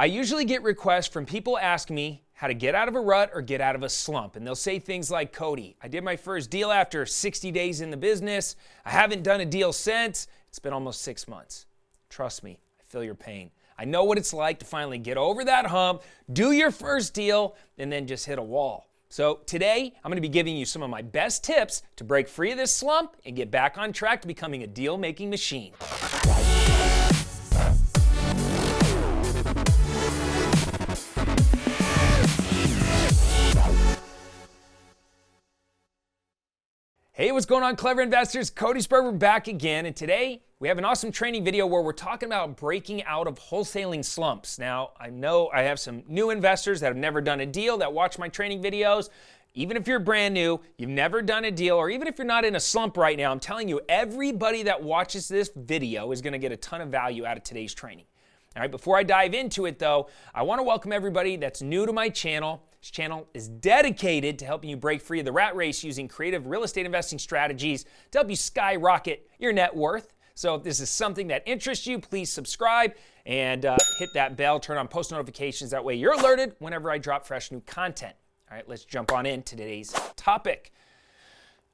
I usually get requests from people asking me how to get out of a rut or get out of a slump. And they'll say things like, Cody, I did my first deal after 60 days in the business. I haven't done a deal since. It's been almost 6 months. Trust me, I feel your pain. I know what it's like to finally get over that hump, do your first deal, and then just hit a wall. So today, I'm going to be giving you some of my best tips to break free of this slump and get back on track to becoming a deal-making machine. Hey, what's going on, clever investors? Cody Sperber back again, and today we have an awesome training video where we're talking about breaking out of wholesaling slumps. Now, I know I have some new investors that have never done a deal that watch my training videos. Even if you're brand new, you've never done a deal, or even if you're not in a slump right now, I'm telling you, everybody that watches this video is going to get a ton of value out of today's training. All right, before I dive into it though, I want to welcome everybody that's new to my channel. This channel is dedicated to helping you break free of the rat race using creative real estate investing strategies to help you skyrocket your net worth. So if this is something that interests you, please subscribe and hit that bell, turn on post notifications. That way you're alerted whenever I drop fresh new content. All right, let's jump on into today's topic.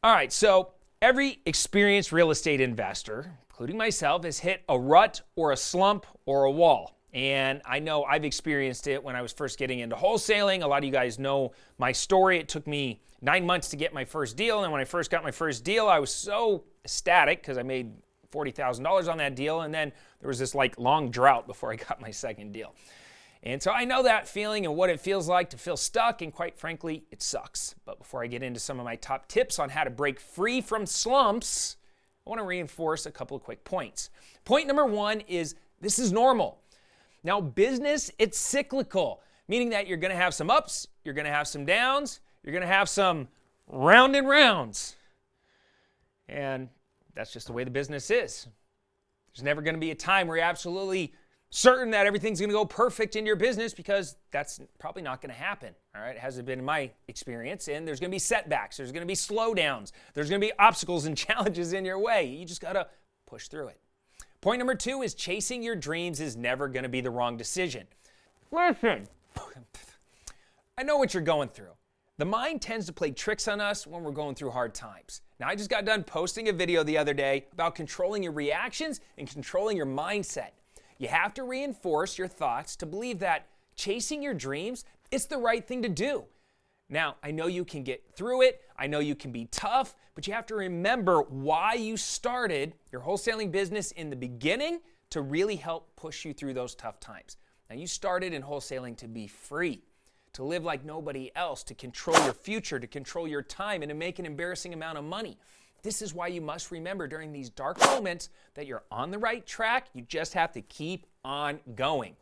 All right, so every experienced real estate investor, including myself, has hit a rut or a slump or a wall. And I know I've experienced it when I was first getting into wholesaling. A lot of you guys know my story. It took me 9 months to get my first deal. And when I first got my first deal, I was so ecstatic because I made $40,000 on that deal. And then there was this long drought before I got my second deal. And so I know that feeling and what it feels like to feel stuck. And quite frankly, it sucks. But before I get into some of my top tips on how to break free from slumps, I want to reinforce a couple of quick points. Point number one is this is normal. Now, business, it's cyclical, meaning that you're going to have some ups, you're going to have some downs, you're going to have some round and rounds. And that's just the way the business is. There's never going to be a time where you're absolutely certain that everything's going to go perfect in your business, because that's probably not going to happen. All right, it hasn't been in my experience. And there's going to be setbacks, there's going to be slowdowns, there's going to be obstacles and challenges in your way. You just got to push through it. Point number two is chasing your dreams is never going to be the wrong decision. Listen, I know what you're going through. The mind tends to play tricks on us when we're going through hard times. Now, I just got done posting a video the other day about controlling your reactions and controlling your mindset. You have to reinforce your thoughts to believe that chasing your dreams is the right thing to do. Now, I know you can get through it. I know you can be tough, but you have to remember why you started your wholesaling business in the beginning to really help push you through those tough times. Now, you started in wholesaling to be free, to live like nobody else, to control your future, to control your time, and to make an embarrassing amount of money. This is why you must remember during these dark moments that you're on the right track. You just have to keep on going.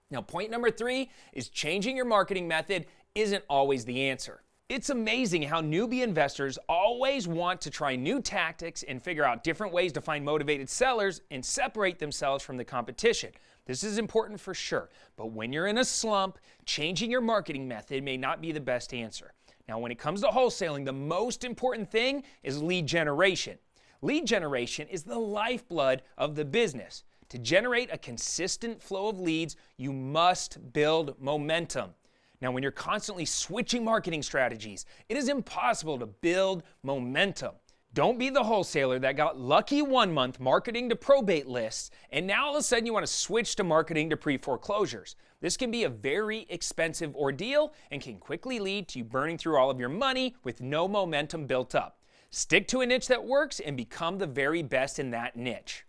Now, point number three is changing your marketing method isn't always the answer. It's amazing how newbie investors always want to try new tactics and figure out different ways to find motivated sellers and separate themselves from the competition. This is important for sure, but when you're in a slump, changing your marketing method may not be the best answer. Now, when it comes to wholesaling, the most important thing is lead generation. Lead generation is the lifeblood of the business. To generate a consistent flow of leads, you must build momentum. Now, when you're constantly switching marketing strategies, it is impossible to build momentum. Don't be the wholesaler that got lucky 1 month marketing to probate lists, and now all of a sudden you want to switch to marketing to pre-foreclosures. This can be a very expensive ordeal and can quickly lead to you burning through all of your money with no momentum built up. Stick to a niche that works and become the very best in that niche.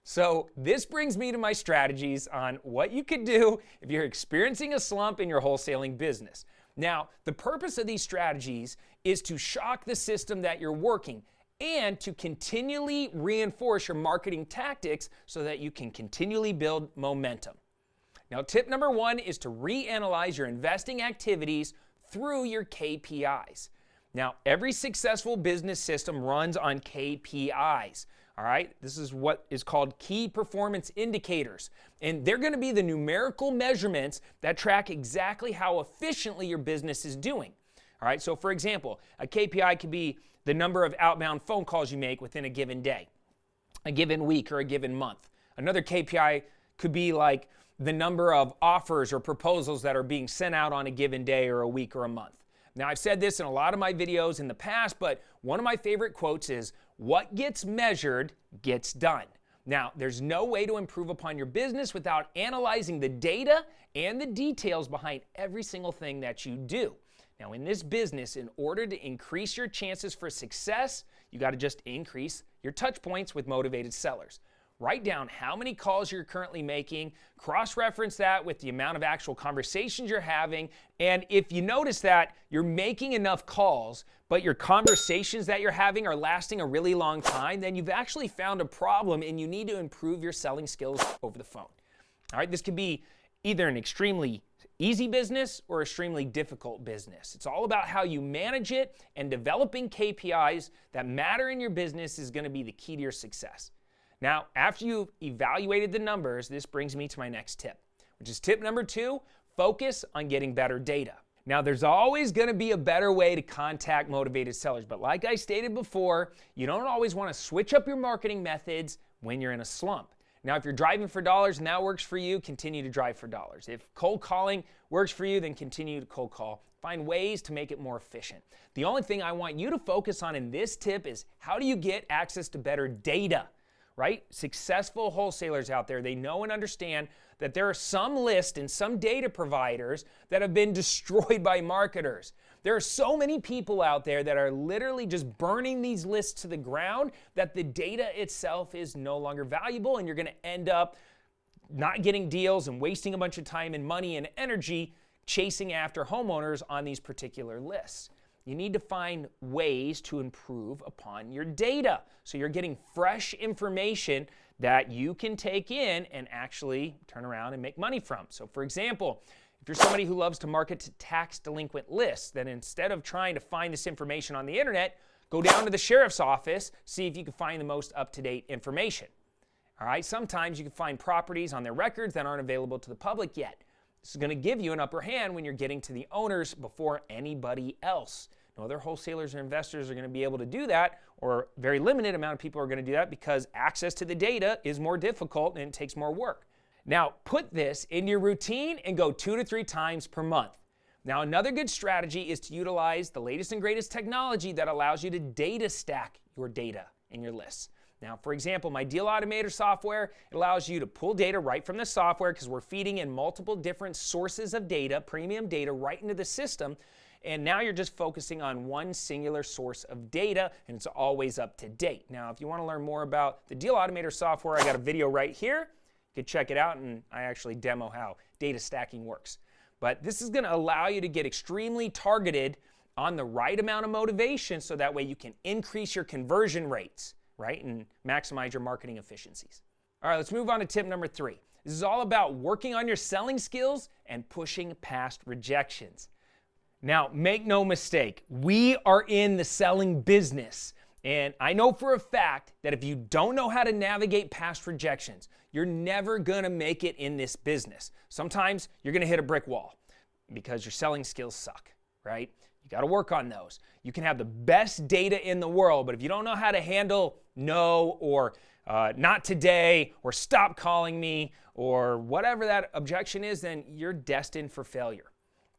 So this brings me to my strategies on what you could do if you're experiencing a slump in your wholesaling business. Now, the purpose of these strategies is to shock the system that you're working and to continually reinforce your marketing tactics so that you can continually build momentum. Now, tip number one is to reanalyze your investing activities through your KPIs. Now, every successful business system runs on KPIs. All right, this is what is called key performance indicators. And they're going to be the numerical measurements that track exactly how efficiently your business is doing. All right, so for example, a KPI could be the number of outbound phone calls you make within a given day, a given week, or a given month. Another KPI could be like the number of offers or proposals that are being sent out on a given day or a week or a month. Now, I've said this in a lot of my videos in the past, but one of my favorite quotes is, "What gets measured gets done." Now, there's no way to improve upon your business without analyzing the data and the details behind every single thing that you do. Now, in this business, in order to increase your chances for success, you got to just increase your touch points with motivated sellers. Write down how many calls you're currently making, cross-reference that with the amount of actual conversations you're having, and if you notice that you're making enough calls, but your conversations that you're having are lasting a really long time, then you've actually found a problem and you need to improve your selling skills over the phone. All right, this could be either an extremely easy business or extremely difficult business. It's all about how you manage it, and developing KPIs that matter in your business is going to be the key to your success. Now, after you've evaluated the numbers, this brings me to my next tip, which is tip number 2, focus on getting better data. Now, there's always going to be a better way to contact motivated sellers, but like I stated before, you don't always want to switch up your marketing methods when you're in a slump. Now, if you're driving for dollars and that works for you, continue to drive for dollars. If cold calling works for you, then continue to cold call. Find ways to make it more efficient. The only thing I want you to focus on in this tip is, how do you get access to better data? Right? Successful wholesalers out there, they know and understand that there are some lists and some data providers that have been destroyed by marketers. There are so many people out there that are literally just burning these lists to the ground that the data itself is no longer valuable, and you're going to end up not getting deals and wasting a bunch of time and money and energy chasing after homeowners on these particular lists. You need to find ways to improve upon your data so you're getting fresh information that you can take in and actually turn around and make money from. So for example, if you're somebody who loves to market to tax delinquent lists, then instead of trying to find this information on the internet, go down to the sheriff's office, see if you can find the most up-to-date information. All right, sometimes you can find properties on their records that aren't available to the public yet. This is going to give you an upper hand when you're getting to the owners before anybody else. No other wholesalers or investors are going to be able to do that, or a very limited amount of people are going to do that, because access to the data is more difficult and it takes more work. Now, put this in your routine and go 2 to 3 times per month. Now, another good strategy is to utilize the latest and greatest technology that allows you to data stack your data in your lists. Now, for example, my Deal Automator software, it allows you to pull data right from the software, because we're feeding in multiple different sources of data, premium data, right into the system. And now you're just focusing on one singular source of data, and it's always up to date. Now, if you want to learn more about the Deal Automator software, I got a video right here. You can check it out, and I actually demo how data stacking works. But this is going to allow you to get extremely targeted on the right amount of motivation, so that way you can increase your conversion rates, right, and maximize your marketing efficiencies. All right, let's move on to tip number 3. This is all about working on your selling skills and pushing past rejections. Now, make no mistake, we are in the selling business. And I know for a fact that if you don't know how to navigate past rejections, you're never going to make it in this business. Sometimes you're going to hit a brick wall because your selling skills suck, right? You got to work on those. You can have the best data in the world, but if you don't know how to handle no, or not today, or stop calling me, or whatever that objection is, then you're destined for failure.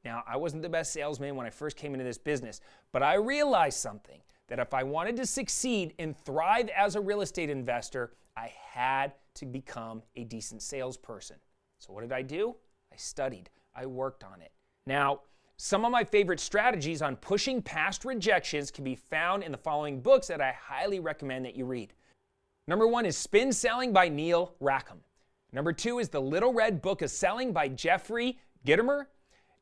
Now, I wasn't the best salesman when I first came into this business, but I realized something, that if I wanted to succeed and thrive as a real estate investor, I had to become a decent salesperson. So what did I do? I studied. I worked on it. Now, some of my favorite strategies on pushing past rejections can be found in the following books that I highly recommend that you read. Number 1 is Spin Selling by Neil Rackham. Number 2 is The Little Red Book of Selling by Jeffrey Gitomer.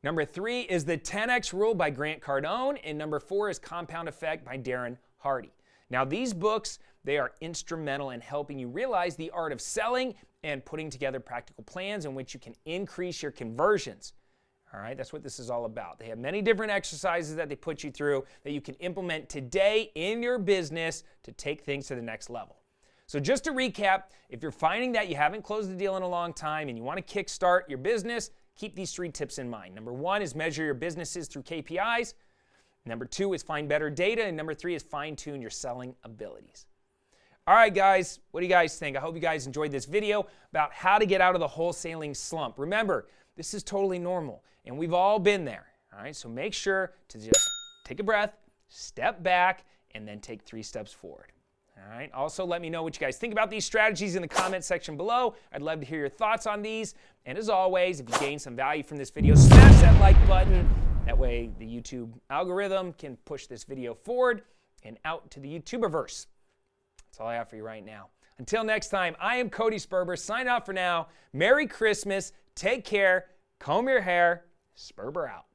Number 3 is The 10X Rule by Grant Cardone. And number 4 is Compound Effect by Darren Hardy. Now, these books, they are instrumental in helping you realize the art of selling and putting together practical plans in which you can increase your conversions. All right, that's what this is all about. They have many different exercises that they put you through that you can implement today in your business to take things to the next level. So just to recap, if you're finding that you haven't closed a deal in a long time and you want to kickstart your business, keep these 3 tips in mind. Number 1 is measure your businesses through KPIs. Number 2 is find better data. And number 3 is fine-tune your selling abilities. All right, guys, what do you guys think? I hope you guys enjoyed this video about how to get out of the wholesaling slump. Remember, this is totally normal, and we've all been there. All right, so make sure to just take a breath, step back, and then take 3 steps forward. All right, also let me know what you guys think about these strategies in the comment section below. I'd love to hear your thoughts on these. And as always, if you gained some value from this video, smash that like button. That way the YouTube algorithm can push this video forward and out to the YouTuberverse. That's all I have for you right now. Until next time, I am Cody Sperber, signing off for now. Merry Christmas, take care, comb your hair, Sperber out.